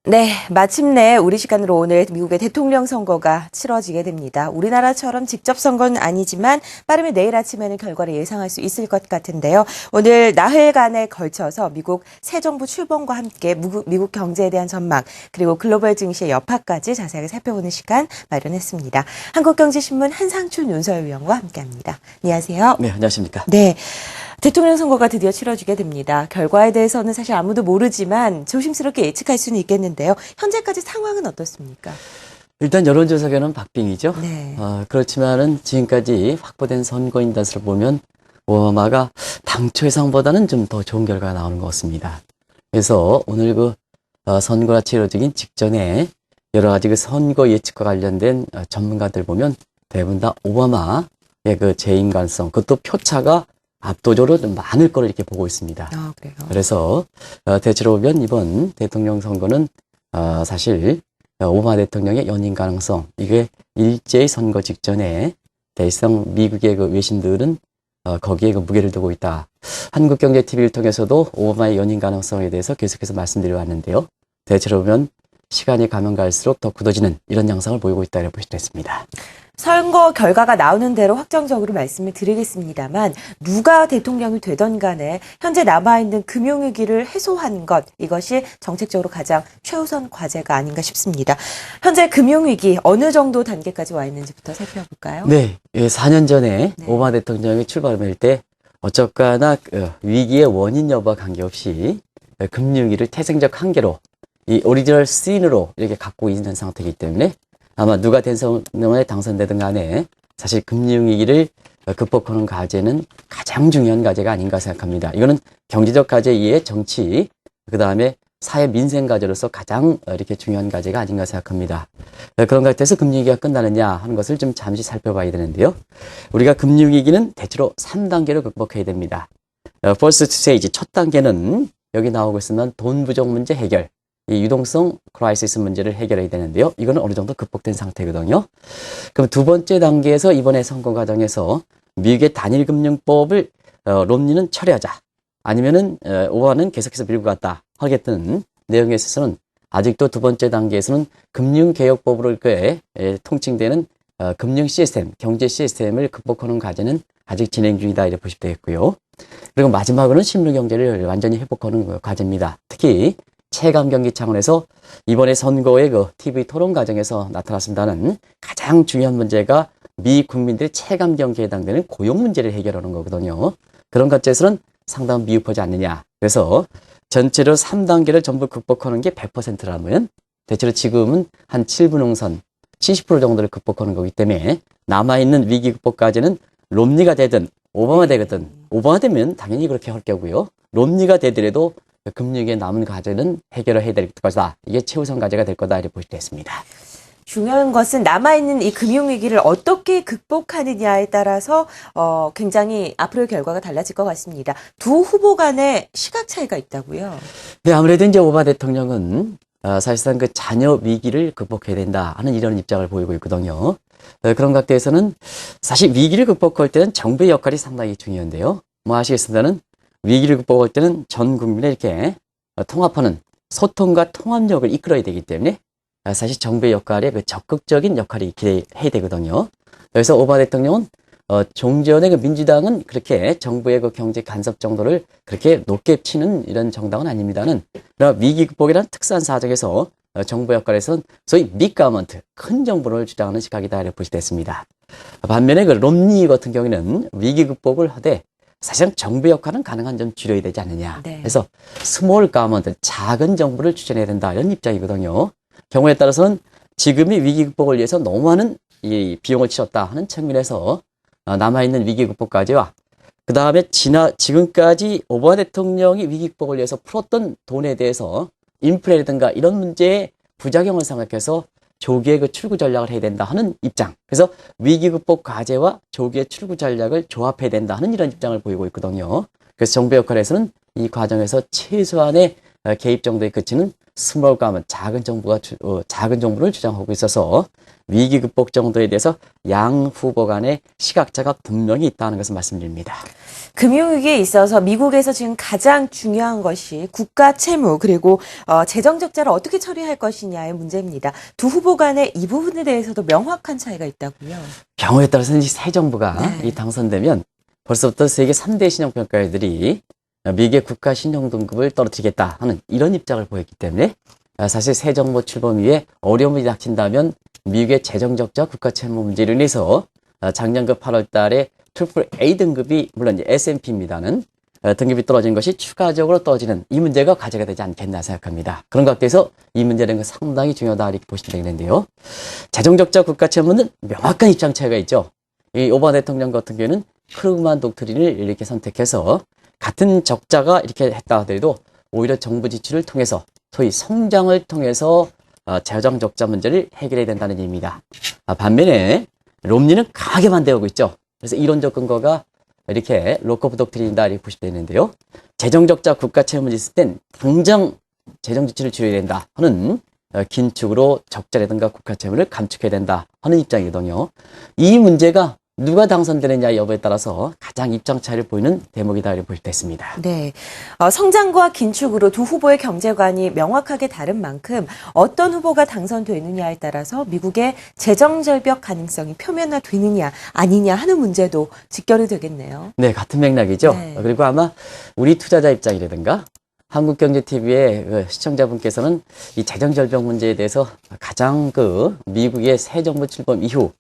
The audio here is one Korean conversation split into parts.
네, 마침내 우리 시간으로 오늘 미국의 대통령 선거가 치러지게 됩니다. 우리나라처럼 직접 선거는 아니지만 빠르면 내일 아침에는 결과를 예상할 수 있을 것 같은데요. 오늘 나흘간에 걸쳐서 미국 새 정부 출범과 함께 미국 경제에 대한 전망 그리고 글로벌 증시의 여파까지 자세하게 살펴보는 시간 마련했습니다. 한국경제신문 한상춘 논설위원과 함께합니다. 안녕하세요. 네, 안녕하십니까. 네. 대통령 선거가 드디어 치러지게 됩니다. 결과에 대해서는 사실 아무도 모르지만 조심스럽게 예측할 수는 있겠는데요. 현재까지 상황은 어떻습니까? 일단 여론조사 결과는 박빙이죠. 네. 그렇지만은 지금까지 확보된 선거인단수를 보면 오바마가 당초 예상보다는 좀 더 좋은 결과가 나오는 것 같습니다. 그래서 오늘 선거가 치러지기 직전에 여러 가지 선거 예측과 관련된 전문가들 보면 대부분 다 오바마의 재임 가능성, 그것도 표차가 압도적으로 좀 많을 거로 이렇게 보고 있습니다. 그래요. 그래서 대체로 보면 이번 대통령 선거는 사실 오바마 대통령의 연임 가능성, 이게 일제히 선거 직전에 대성 미국의 외신들은 거기에 무게를 두고 있다. 한국경제TV를 통해서도 오바마의 연임 가능성에 대해서 계속해서 말씀드려 왔는데요. 대체로 보면 시간이 가면 갈수록 더 굳어지는 이런 양상을 보이고 있다고 볼 수 있습니다. 선거 결과가 나오는 대로 확정적으로 말씀을 드리겠습니다만 누가 대통령이 되던 간에 현재 남아있는 금융위기를 해소하는 것, 이것이 정책적으로 가장 최우선 과제가 아닌가 싶습니다. 현재 금융위기 어느 정도 단계까지 와 있는지부터 살펴볼까요? 네, 4년 전에 오바마 대통령이 출범할 때 어쩌거나 위기의 원인 여부와 관계없이 금융위기를 태생적 한계로 이 오리지널 씬으로 이렇게 갖고 있는 상태이기 때문에 아마 누가 대통령에 당선되든 간에 사실 금융위기를 극복하는 과제는 가장 중요한 과제가 아닌가 생각합니다. 이거는 경제적 과제 이외에 정치, 그 다음에 사회 민생 과제로서 가장 이렇게 중요한 과제가 아닌가 생각합니다. 그런 것 같아서 금융위기가 끝나느냐 하는 것을 좀 잠시 살펴봐야 되는데요. 우리가 금융위기는 대체로 3단계로 극복해야 됩니다. First stage, 첫 단계는 여기 나오고 있으면 돈 부족 문제 해결. 이 유동성 크라이시스 문제를 해결해야 되는데요. 이거는 어느 정도 극복된 상태거든요. 그럼 두 번째 단계에서 이번에 선거 과정에서 미국의 단일금융법을 롬니는 철회하자. 아니면은 오바마는 계속해서 밀고 갔다 하겠다는 내용에 있어서는 아직도 두 번째 단계에서는 금융개혁법으로 통칭되는 금융 시스템, 경제 시스템을 극복하는 과제는 아직 진행 중이다 이렇게 보시면 되겠고요. 그리고 마지막으로는 실물 경제를 완전히 회복하는 과제입니다. 특히 체감 경기 차원에서 이번에 선거의 TV 토론 과정에서 나타났습니다는 가장 중요한 문제가 미 국민들의 체감 경기에 해당되는 고용 문제를 해결하는 거거든요. 그런 과제에서는 상당히 미흡하지 않느냐. 그래서 전체로 3단계를 전부 극복하는 게 100%라면 대체로 지금은 한 7분홍선 70% 정도를 극복하는 거기 때문에 남아있는 위기 극복 과제는 롬니가 되든 오바마 되거든. 오바마 되면 당연히 그렇게 할 거고요. 롬니가 되더라도 금융위기에 남은 과제는 해결을 해야 될 것이다. 이게 최우선 과제가 될 거다 이렇게 볼 수 있습니다. 중요한 것은 남아있는 이 금융위기를 어떻게 극복하느냐에 따라서 굉장히 앞으로의 결과가 달라질 것 같습니다. 두 후보 간에 시각 차이가 있다고요? 네, 아무래도 이제 오바마 대통령은 사실상 자녀 위기를 극복해야 된다 하는 이런 입장을 보이고 있거든요. 그런 각도에서는 사실 위기를 극복할 때는 정부의 역할이 상당히 중요한데요. 아시겠습니다는 위기를 극복할 때는 전 국민을 이렇게 통합하는 소통과 통합력을 이끌어야 되기 때문에 사실 정부의 역할에 적극적인 역할이 기대해야 되거든요. 그래서 오바마 대통령은 종전의 민주당은 그렇게 정부의 경제 간섭 정도를 그렇게 높게 치는 이런 정당은 아닙니다는 위기 극복이라는 특수한 사정에서 정부 역할에서는 소위 빅가먼트, 큰 정부를 주장하는 시각이다 이렇게 볼 수 있습니다. 반면에 롬니 같은 경우에는 위기 극복을 하되 사실은 정부 역할은 가능한 좀 줄여야 되지 않느냐. 네. 그래서 스몰 가먼트, 작은 정부를 추천해야 된다 이런 입장이거든요. 경우에 따라서는 지금이 위기 극복을 위해서 너무 많은 이 비용을 치렀다 하는 측면에서 남아있는 위기 극복 과제와 그 다음에 지금까지 오바마 대통령이 위기 극복을 위해서 풀었던 돈에 대해서 인플레라든가 이런 문제의 부작용을 생각해서 조기에 출구 전략을 해야 된다 하는 입장. 그래서 위기 극복 과제와 조기의 출구 전략을 조합해야 된다 하는 이런 입장을 보이고 있거든요. 그래서 정부 역할에서는 이 과정에서 최소한의 개입 정도에 그치는 스몰 가면 작은 정부를 주장하고 있어서 위기 극복 정도에 대해서 양 후보 간의 시각차가 분명히 있다는 것을 말씀드립니다. 금융위기에 있어서 미국에서 지금 가장 중요한 것이 국가 채무 그리고 재정 적자를 어떻게 처리할 것이냐의 문제입니다. 두 후보 간에 이 부분에 대해서도 명확한 차이가 있다고요. 경우에 따라서는 새 정부가 네. 당선되면 벌써부터 세계 3대 신용평가회들이 미국의 국가 신용 등급을 떨어뜨리겠다 하는 이런 입장을 보였기 때문에 사실 새 정부 출범 이후에 어려움이 닥친다면 미국의 재정 적자 국가 채무 문제로 인해서 작년 8월 달에 AAA 등급이 물론 이제 S&P입니다는 등급이 떨어진 것이 추가적으로 떨어지는 이 문제가 과제가 되지 않겠나 생각합니다. 그런 각도에서 이 문제는 상당히 중요하다 이렇게 보시면 되겠는데요. 재정적자 국가 채무는 명확한 입장 차이가 있죠. 이 오바마 대통령 같은 경우에는 크루그만 독트린을 이렇게 선택해서 같은 적자가 이렇게 했다 하더라도 오히려 정부 지출을 통해서 소위 성장을 통해서 재정 적자 문제를 해결해야 된다는 얘기입니다. 반면에 롬니는 강하게 반대하고 있죠. 그래서 이론적 근거가 이렇게 로커프 독트린이다 이렇게 보시면 되는데요. 재정 적자 국가 채무 문제 있을 땐 당장 재정 지출을 줄여야 된다 하는 긴축으로 적자라든가 국가 채무를 감축해야 된다 하는 입장이거든요. 이 문제가 누가 당선되느냐 여부에 따라서 가장 입장 차이를 보이는 대목이다 이렇게 볼 수 있습니다. 네, 성장과 긴축으로 두 후보의 경제관이 명확하게 다른 만큼 어떤 후보가 당선되느냐에 따라서 미국의 재정 절벽 가능성이 표면화되느냐 아니냐 하는 문제도 직결이 되겠네요. 네, 같은 맥락이죠. 네. 그리고 아마 우리 투자자 입장이라든가 한국경제TV의 시청자분께서는 이 재정 절벽 문제에 대해서 가장 미국의 새 정부 출범 이후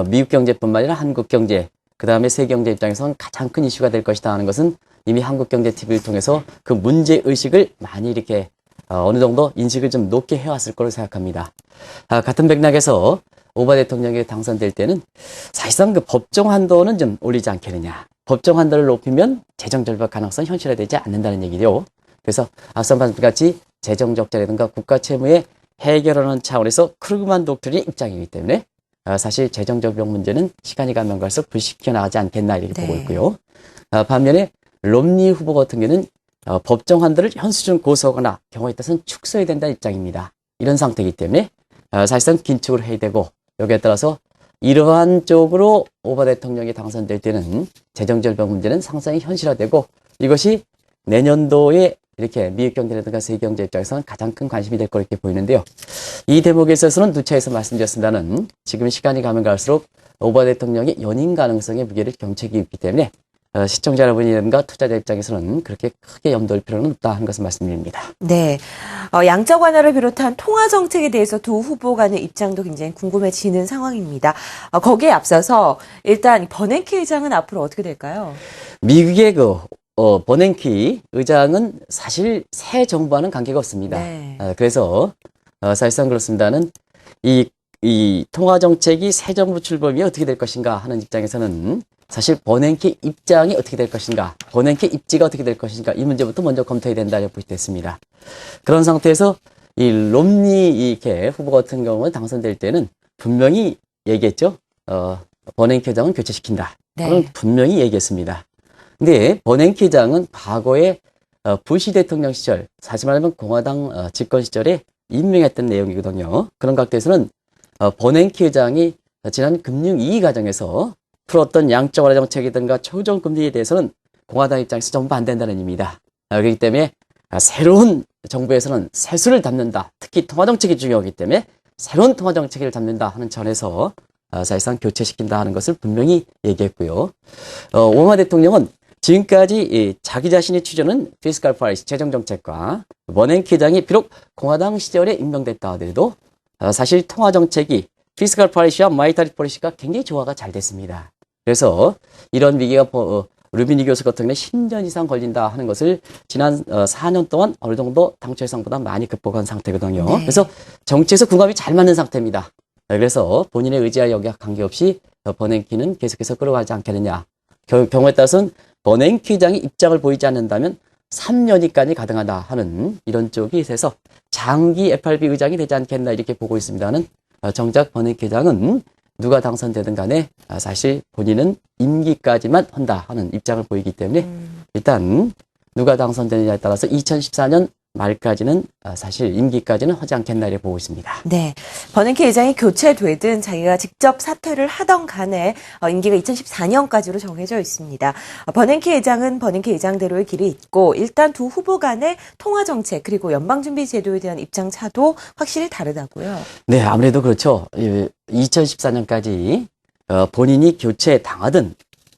미국 경제뿐만 아니라 한국 경제, 그 다음에 세계 경제 입장에서는 가장 큰 이슈가 될 것이다 하는 것은 이미 한국경제TV를 통해서 그 문제의식을 많이 이렇게 어느 정도 인식을 좀 높게 해왔을 거로 생각합니다. 같은 맥락에서 오바마 대통령이 당선될 때는 사실상 그 법정 한도는 좀 올리지 않겠느냐. 법정 한도를 높이면 재정 절벽 가능성 현실화되지 않는다는 얘기죠. 그래서 앞선 말씀같이 재정 적자라든가 국가 채무에 해결하는 차원에서 크루그만 독트린의 입장이기 때문에 사실 재정 절벽 문제는 시간이 가면 갈수록 불식혀 나가지 않겠나 이렇게 보고 있고요. 반면에 롬니 후보 같은 경우는 법정 한도를 현 수준 고수하거나 경우에 따라서는 축소해야 된다는 입장입니다. 이런 상태이기 때문에 사실상 긴축을 해야 되고 여기에 따라서 이러한 쪽으로 오바마 대통령이 당선될 때는 재정 절벽 문제는 상당히 현실화되고 이것이 내년도에 이렇게 미국 경제라든가 세계 경제 입장에서는 가장 큰 관심이 될 거로 이렇게 보이는데요. 이 대목에 있어서는 두 차에서 말씀드렸습니다는 지금 시간이 가면 갈수록 오바마 대통령의 연임 가능성에 무게를 경책이 있기 때문에 시청자 여러분이라든가 투자자 입장에서는 그렇게 크게 염두할 필요는 없다 하는 것을 말씀드립니다. 네, 양적 완화를 비롯한 통화 정책에 대해서 두 후보 간의 입장도 굉장히 궁금해지는 상황입니다. 거기에 앞서서 일단 버냉키 의장은 앞으로 어떻게 될까요? 미국의 버냉키 의장은 사실 새 정부와는 관계가 없습니다. 네. 그래서 사실상 그렇습니다는 이 통화 정책이 새 정부 출범이 어떻게 될 것인가 하는 입장에서는 사실 버냉키 입장이 어떻게 될 것인가, 버냉키 입지가 어떻게 될 것인가 이 문제부터 먼저 검토해야 된다고 볼 수 있습니다. 그런 상태에서 이 롬니 이렇게 후보 같은 경우는 당선될 때는 분명히 얘기했죠. 버냉키 의장은 교체시킨다. 그건 네. 분명히 얘기했습니다. 근데 버냉키 의장은 과거에 부시 대통령 시절, 사실 말하면 공화당 집권 시절에 임명했던 내용이거든요. 그런 각도에서는 버냉키 의장이 지난 금융위기 과정에서 풀었던 양적 완화 정책이든가 초정 금리에 대해서는 공화당 입장에서 전부 반대한다는 의미입니다. 그렇기 때문에 새로운 정부에서는 세수를 담는다. 특히 통화 정책이 중요하기 때문에 새로운 통화 정책을 담는다 하는 전에서 사실상 교체시킨다 하는 것을 분명히 얘기했고요. 오바마 대통령은 지금까지 자기 자신이 추진하는 피스칼 policy, 재정 정책과 버냉키 의장이 비록 공화당 시절에 임명됐다 하더라도 사실 통화 정책이 피스칼 policy와 마니터리 policy가 굉장히 조화가 잘 됐습니다. 그래서 이런 위기가 루비니 교수 같은 경우는 10년 이상 걸린다 하는 것을 지난 4년 동안 어느 정도 당초 예상보다 많이 극복한 상태거든요. 네. 그래서 정치에서 궁합이 잘 맞는 상태입니다. 그래서 본인의 의지와 여기와 관계없이 버냉키는 계속해서 끌어가지 않겠느냐. 경우에 따라서는 버냉키 의장이 입장을 보이지 않는다면 3년이까지 가능하다 하는 이런 쪽이 있어서 장기 FRB 의장이 되지 않겠나 이렇게 보고 있습니다는 정작 버냉키 의장은 누가 당선되든 간에 사실 본인은 임기까지만 한다 하는 입장을 보이기 때문에 일단 누가 당선되느냐에 따라서 2014년 말까지는 사실 임기까지는 하지 않겠나 이렇게 보고 있습니다. 네. 버냉키 회장이 교체되든 자기가 직접 사퇴를 하던 간에 임기가 2014년까지로 정해져 있습니다. 버냉키 회장은 버냉키 회장대로의 길이 있고 일단 두 후보 간의 통화 정책 그리고 연방준비제도에 대한 입장차도 확실히 다르다고요. 네, 아무래도 그렇죠. 2014년까지 본인이 교체 당하든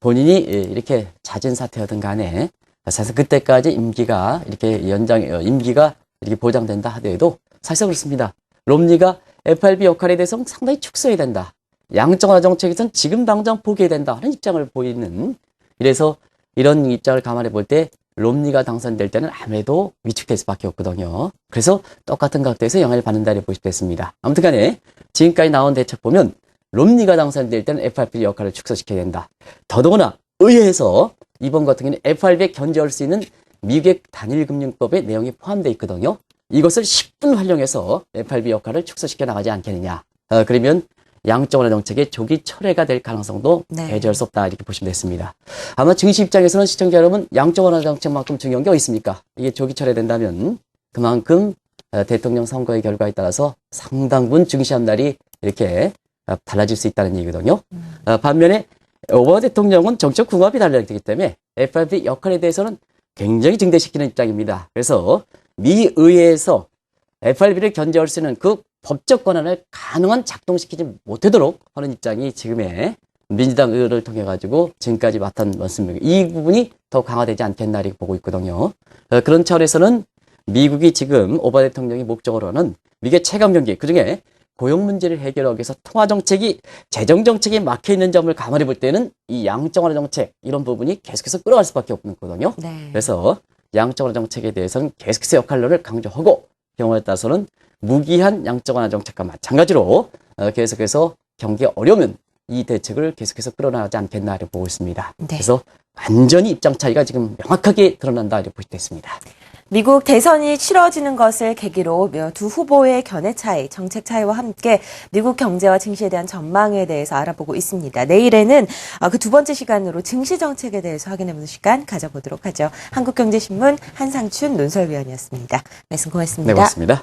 본인이 이렇게 잦은 사퇴하든 간에 사실 그때까지 임기가 이렇게 임기가 이렇게 보장된다 하더라도 사실 그렇습니다. 롬니가 FRB 역할에 대해서 상당히 축소해야 된다. 양적완화 정책에선 지금 당장 포기해야 된다 하는 입장을 보이는, 이래서 이런 입장을 감안해 볼 때 롬니가 당선될 때는 아무래도 위축될 수밖에 없거든요. 그래서 똑같은 각도에서 영향을 받는다 이렇게 보실 수 있습니다. 아무튼 간에 지금까지 나온 대책 보면 롬니가 당선될 때는 FRB 역할을 축소시켜야 된다. 더더구나 의회에서 이번 같은 경우는 FRB에 견제할 수 있는 미국의 단일금융법의 내용이 포함되어 있거든요. 이것을 10분 활용해서 FRB 역할을 축소시켜 나가지 않겠느냐. 그러면 양적완화 정책의 조기 철회가 될 가능성도 배제할 수 없다 이렇게 보시면 됐습니다. 아마 증시 입장에서는 시청자 여러분 양적완화 정책만큼 중요한 게 어디 있습니까? 이게 조기 철회된다면 그만큼 대통령 선거의 결과에 따라서 상당 부분 증시 한 달이 이렇게 달라질 수 있다는 얘기거든요. 반면에 오바마 대통령은 정책 궁합이 달라지기 때문에 FRB 역할에 대해서는 굉장히 증대시키는 입장입니다. 그래서 미 의회에서 FRB를 견제할 수 있는 그 법적 권한을 가능한 작동시키지 못하도록 하는 입장이 지금의 민주당 의원을 통해 가지고 지금까지 맡은 말씀입니다. 이 부분이 더 강화되지 않겠나 이렇게 보고 있거든요. 그런 차원에서는 미국이 지금 오바마 대통령이 목적으로 하는 미국의 체감 경기, 그중에 고용 문제를 해결하기 위해서 통화 정책이 재정 정책에 막혀 있는 점을 감안해 볼 때는 이 양적완화 정책 이런 부분이 계속해서 끌어갈 수밖에 없거든요. 네. 그래서 양적완화 정책에 대해서는 계속해서 역할론을 강조하고 경우에 따라서는 무기한 양적완화 정책과 마찬가지로 계속해서 경기가 어려우면 이 대책을 계속해서 끌어나가지 않겠나 이렇게 보고 있습니다. 네. 그래서 완전히 입장 차이가 지금 명확하게 드러난다 이렇게 볼 수 있습니다. 미국 대선이 치러지는 것을 계기로 두 후보의 견해 차이, 정책 차이와 함께 미국 경제와 증시에 대한 전망에 대해서 알아보고 있습니다. 내일에는 그 두 번째 시간으로 증시 정책에 대해서 확인해보는 시간 가져보도록 하죠. 한국경제신문 한상춘 논설위원이었습니다. 말씀 고맙습니다. 네, 고맙습니다.